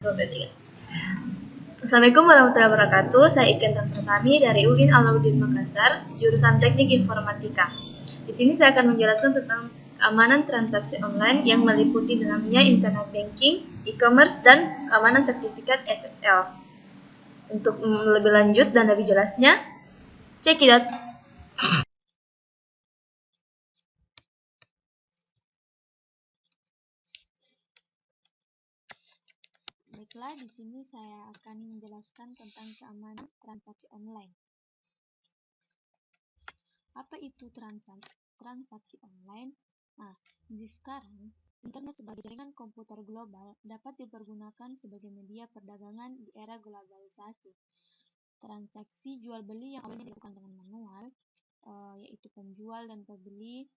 Assalamualaikum warahmatullahi wabarakatuh. Saya Iken Pratami dari UIN Alauddin Makassar, jurusan Teknik Informatika. Di sini saya akan menjelaskan tentang keamanan transaksi online yang meliputi dalamnya internet banking, e-commerce, dan keamanan sertifikat SSL. Untuk lebih lanjut dan lebih jelasnya, check it out. Baiklah, di sini saya akan menjelaskan tentang keamanan transaksi online. Apa itu transaksi online? Nah, di sekarang, internet sebagai jaringan komputer global dapat dipergunakan sebagai media perdagangan di era globalisasi. Transaksi jual beli yang awalnya dilakukan dengan manual, yaitu penjual dan pembeli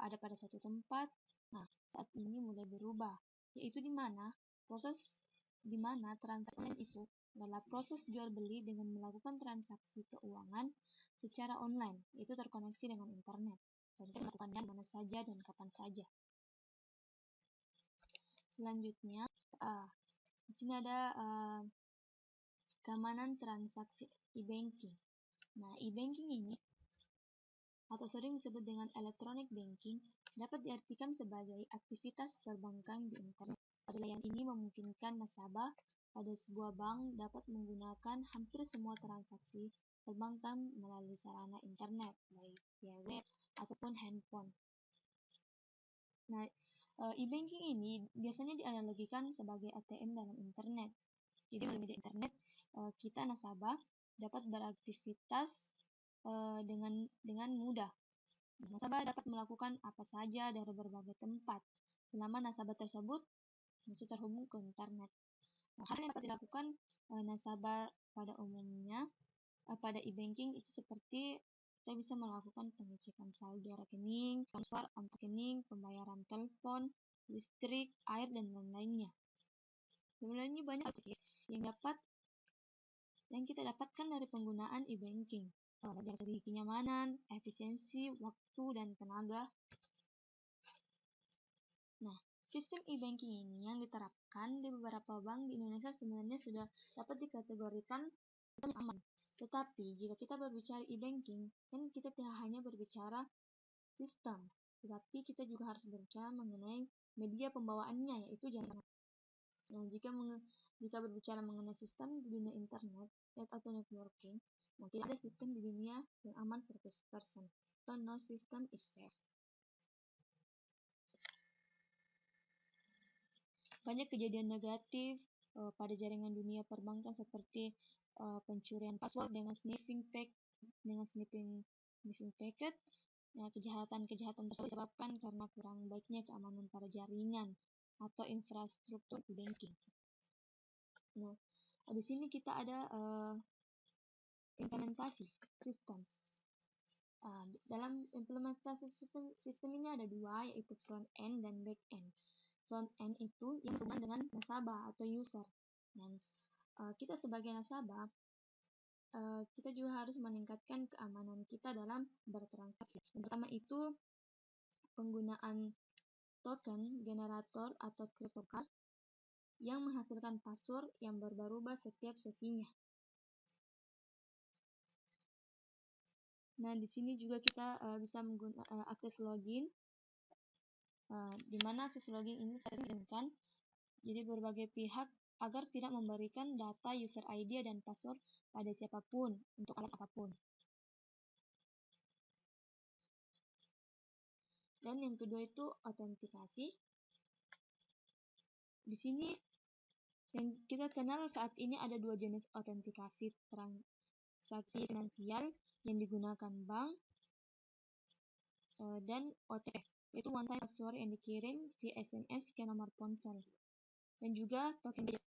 ada pada satu tempat. Nah, saat ini mulai berubah, yaitu di mana transaksi online itu adalah proses jual beli dengan melakukan transaksi keuangan secara online, yaitu terkoneksi dengan internet, dan kita melakukannya di mana saja dan kapan saja. Selanjutnya, di sini ada keamanan transaksi e-banking. Nah, e-banking ini atau sering disebut dengan electronic banking dapat diartikan sebagai aktivitas perbankan di internet. Pada layanan ini memungkinkan nasabah pada sebuah bank dapat menggunakan hampir semua transaksi perbankan melalui sarana internet, baik via web ataupun handphone. Nah, e-banking ini biasanya dianalogikan sebagai ATM dalam internet. Jadi melalui media internet, kita nasabah dapat beraktivitas dengan mudah. Nasabah dapat melakukan apa saja dari berbagai tempat selama nasabah tersebut masih terhubung ke internet. Nah, hal yang dapat dilakukan nasabah pada umumnya pada e-banking itu seperti kita bisa melakukan pengecekan saldo rekening, transfer antar rekening, pembayaran telepon, listrik, air, dan lain-lainnya. Sebenarnya banyak yang kita dapatkan dari penggunaan e-banking. Dari segi kenyamanan, efisiensi, waktu, dan tenaga. Nah, sistem e-banking ini yang diterapkan di beberapa bank di Indonesia sebenarnya sudah dapat dikategorikan aman. Tetapi jika kita berbicara e-banking, kan kita tidak hanya berbicara sistem, tetapi kita juga harus berbicara mengenai media pembawaannya, yaitu jaringan. Nah, jika berbicara mengenai sistem di dunia internet atau networking, nah tidak ada sistem di dunia yang aman 100%, atau no system is safe. Banyak kejadian negatif pada jaringan dunia perbankan seperti pencurian password dengan sniffing packet. Nah, kejahatan tersebut disebabkan karena kurang baiknya keamanan pada jaringan atau infrastruktur banking. Nah, di sini kita ada implementasi sistem. Dalam implementasi sistem ini ada dua, yaitu front end dan back end. Front end itu yang berhubungan dengan nasabah atau user. Dan kita sebagai nasabah, kita juga harus meningkatkan keamanan kita dalam bertransaksi. Yang pertama itu penggunaan token generator atau cryptocard yang menghasilkan password yang berubah-ubah setiap sesinya. Nah, di sini juga kita bisa menggunakan akses login, di mana akses login ini sering digunakan jadi berbagai pihak agar tidak memberikan data user ID dan password pada siapapun untuk alat apapun. Dan yang kedua itu autentikasi. Di sini yang kita kenal saat ini ada dua jenis autentikasi transaksi finansial yang digunakan bank dan OTP, yaitu one time password yang dikirim via SMS ke nomor ponsel, dan juga token gadget.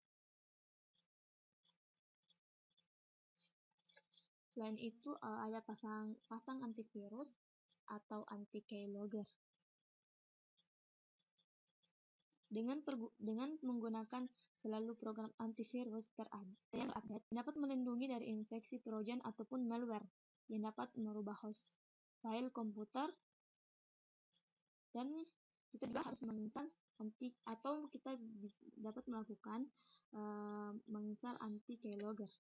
Selain itu ada pasang antivirus atau anti-keylogger. Dengan menggunakan selalu program antivirus yang terupdate dapat melindungi dari infeksi trojan ataupun malware yang dapat merubah host file komputer, dan kita juga harus menginginkan atau kita dapat melakukan menginstal anti keylogger.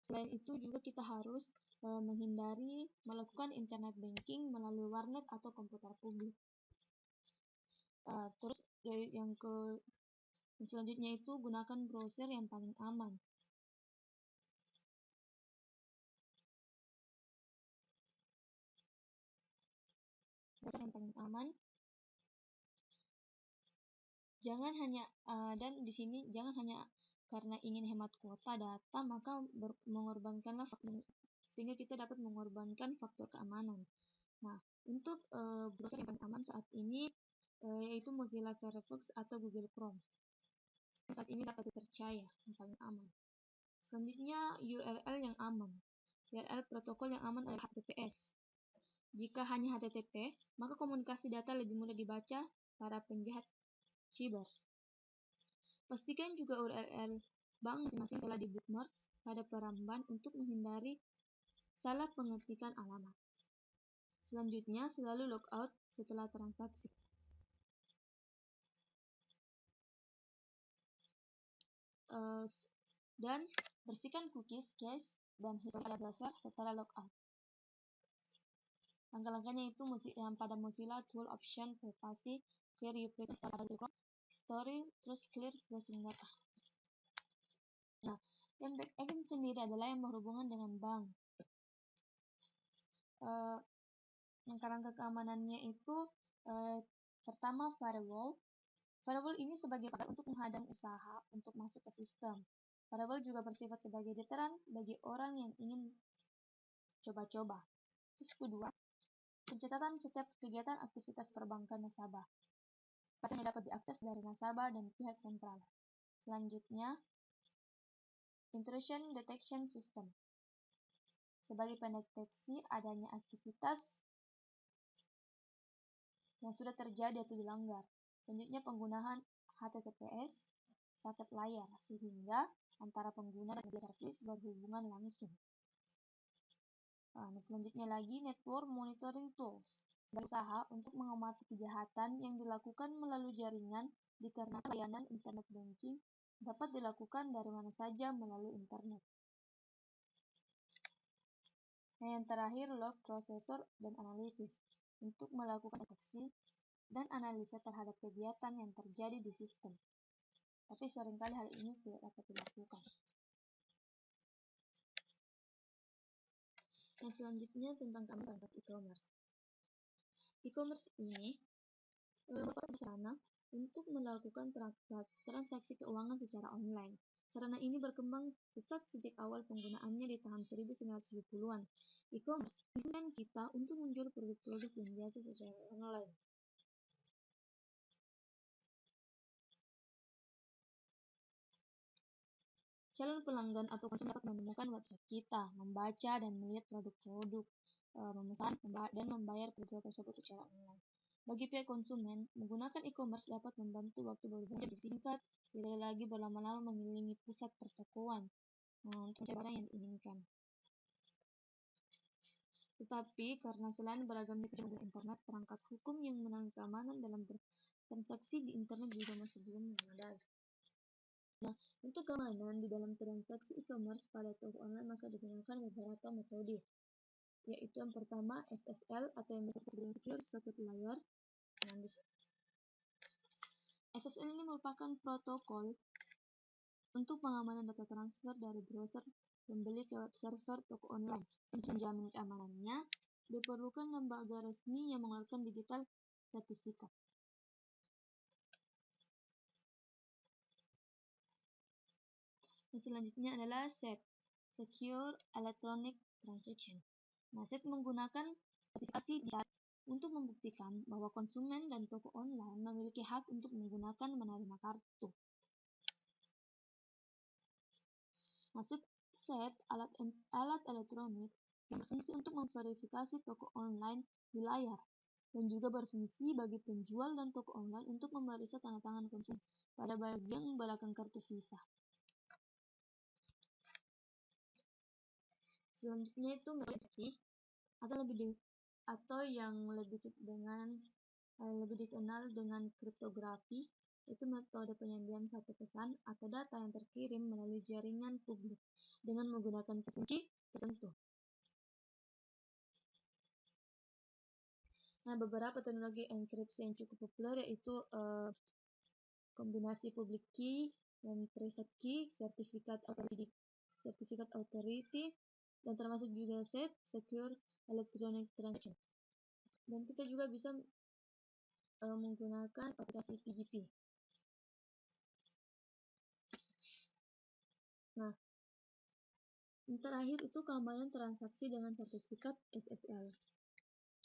Selain itu juga kita harus menghindari melakukan internet banking melalui warnet atau komputer publik. Terus yang selanjutnya itu gunakan browser yang paling aman. Browser yang paling aman. Jangan hanya dan di sini jangan hanya karena ingin hemat kuota data maka mengorbankanlah sehingga kita dapat mengorbankan faktor keamanan. Nah, untuk browser yang paling aman saat ini yaitu Mozilla Firefox atau Google Chrome. Saat ini dapat dipercaya, yang paling aman. Selanjutnya, URL yang aman. URL protokol yang aman adalah HTTPS. Jika hanya HTTP, maka komunikasi data lebih mudah dibaca para penjahat cyber. Pastikan juga URL bank masing-masing telah di-bookmark pada peramban untuk menghindari salah pengetikan alamat. Selanjutnya, selalu logout setelah transaksi. Dan bersihkan cookies, cache, dan history pada browser setelah logout. Langkah-langkahnya itu yang pada Mozilla Tool Option Privacy, Clear Replace pada Chrome, History, terus Clear Browsing Data. Nah, yang backend sendiri adalah yang berhubungan dengan bank. Langkah-langkah keamanannya itu pertama firewall. Firewall ini sebagai pagar untuk menghadang usaha untuk masuk ke sistem. Firewall juga bersifat sebagai deteran bagi orang yang ingin coba-coba. Terus kedua, pencatatan setiap kegiatan aktivitas perbankan nasabah. Yang dapat diakses dari nasabah dan pihak sentral. Selanjutnya, intrusion detection system. Sebagai pendeteksi adanya aktivitas yang sudah terjadi atau dilanggar. Selanjutnya, penggunaan HTTPS paket layar sehingga antara pengguna dan media service berhubungan langsung. Nah, selanjutnya lagi network monitoring tools sebagai usaha untuk mengamati kejahatan yang dilakukan melalui jaringan dikarenakan layanan internet banking dapat dilakukan dari mana saja melalui internet. Nah, yang terakhir log processor dan analisis untuk melakukan deteksi dan analisa terhadap kegiatan yang terjadi di sistem. Tapi seringkali hal ini tidak dapat dilakukan. Nah, selanjutnya tentang keamanan e-commerce. E-commerce ini merupakan sarana untuk melakukan transaksi keuangan secara online. Sarana ini berkembang pesat sejak awal penggunaannya di tahun 1970-an. E-commerce memungkinkan kita untuk menjual produk-produk dan jasa secara online. Calon pelanggan atau konsumen dapat menemukan website kita, membaca dan melihat produk-produk, memesan dan membayar produk tersebut secara online. Bagi pihak konsumen, menggunakan e-commerce dapat membantu waktu berbelanja disingkat, tidak lagi berlama-lama mengelilingi pusat pertokoan untuk mencari barang yang diinginkan. Tetapi karena selain beragamnya kemudahan internet, perangkat hukum yang menangani keamanan dalam transaksi di internet juga masih belum memadai. Nah, untuk keamanan di dalam transaksi e-commerce pada toko online maka digunakan beberapa metode, yaitu yang pertama SSL atau yang disebut sebagai Secure Socket Layer. SSL ini merupakan protokol untuk pengamanan data transfer dari browser pembeli ke web server toko online. Untuk menjamin keamanannya, diperlukan lembaga resmi yang mengeluarkan digital sertifikat. Selanjutnya adalah SET, Secure Electronic Transaction. Nah, SET menggunakan sertifikasi digital untuk membuktikan bahwa konsumen dan toko online memiliki hak untuk menggunakan menerima kartu. Maksud SET alat elektronik yang berfungsi untuk memverifikasi toko online di layar dan juga berfungsi bagi penjual dan toko online untuk memeriksa tanda tangan konsumen pada bagian belakang kartu Visa. Selanjutnya itu metode enkripsi atau yang lebih dikenal dengan kriptografi, itu metode penyembunyian satu pesan atau data yang terkirim melalui jaringan publik dengan menggunakan kunci tertentu. Nah, beberapa teknologi enkripsi yang cukup populer yaitu kombinasi public key dan private key, sertifikat authority, dan termasuk juga secure electronic transaction. Dan kita juga bisa menggunakan aplikasi PGP. Nah, yang terakhir itu keamanan transaksi dengan sertifikat SSL.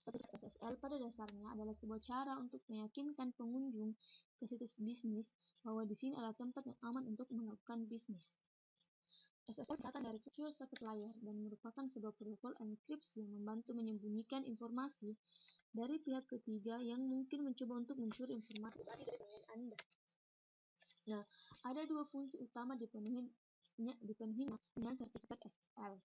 Sertifikat SSL pada dasarnya adalah sebuah cara untuk meyakinkan pengunjung ke situs bisnis bahwa di sini adalah tempat yang aman untuk melakukan bisnis. SSL singkatan dari Secure Socket Layer dan merupakan sebuah protokol enkripsi yang membantu menyembunyikan informasi dari pihak ketiga yang mungkin mencoba untuk mencuri informasi pribadi dari pelanggan Anda. Nah, ada dua fungsi utama dipenuhi dengan sertifikat SSL.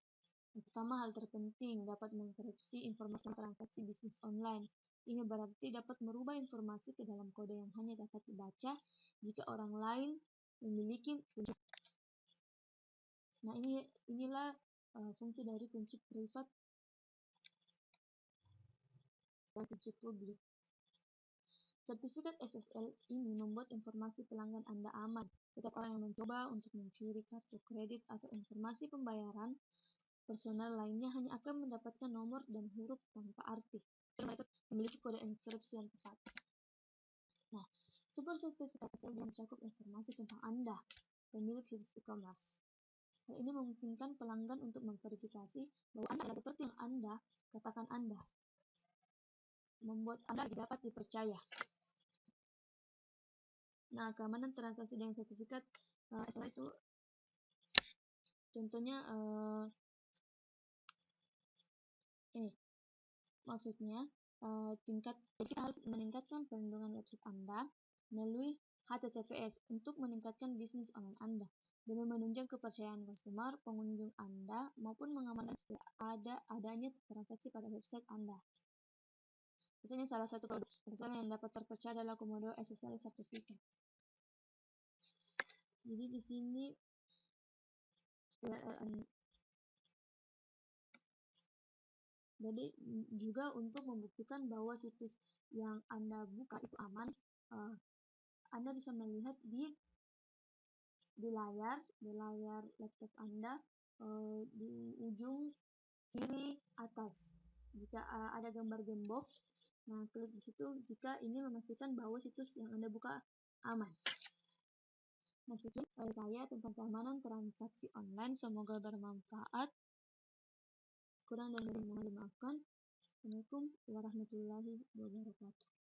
Yang pertama, hal terpenting dapat mengenkripsi informasi transaksi bisnis online. Ini berarti dapat merubah informasi ke dalam kode yang hanya dapat dibaca jika orang lain memiliki kunci. Nah, inilah fungsi dari kunci privat dan kunci publik. Sertifikat SSL ini membuat informasi pelanggan Anda aman. Setiap orang yang mencoba untuk mencuri kartu kredit atau informasi pembayaran personal lainnya hanya akan mendapatkan nomor dan huruf tanpa arti. Mereka memiliki kode enkripsi yang tepat. Nah, sebuah sertifikat SSL mencakup informasi tentang Anda, pemilik situs e-commerce. Hal ini memungkinkan pelanggan untuk memverifikasi bahwa Anda adalah seperti yang Anda katakan Anda, membuat Anda lebih dapat dipercaya. Nah, keamanan transaksi dengan sertifikat SSL itu contohnya ini. Maksudnya kita harus meningkatkan perlindungan website Anda melalui HTTPS untuk meningkatkan bisnis online Anda dengan menunjang kepercayaan konsumer, pengunjung Anda maupun mengamankan adanya transaksi pada website Anda. Misalnya salah satu produk SSL yang dapat terpercaya adalah Komodo SSL Certificate. Jadi di sini jadi juga untuk membuktikan bahwa situs yang Anda buka itu aman, Anda bisa melihat di layar laptop Anda di ujung kiri atas. Jika ada gambar gembok, nah klik di situ jika ini memastikan bahwa situs yang Anda buka aman. Nah, sekian dari saya tentang keamanan transaksi online. Semoga bermanfaat. Kurang dan lebih mohon dimaafkan. Assalamualaikum warahmatullahi wabarakatuh.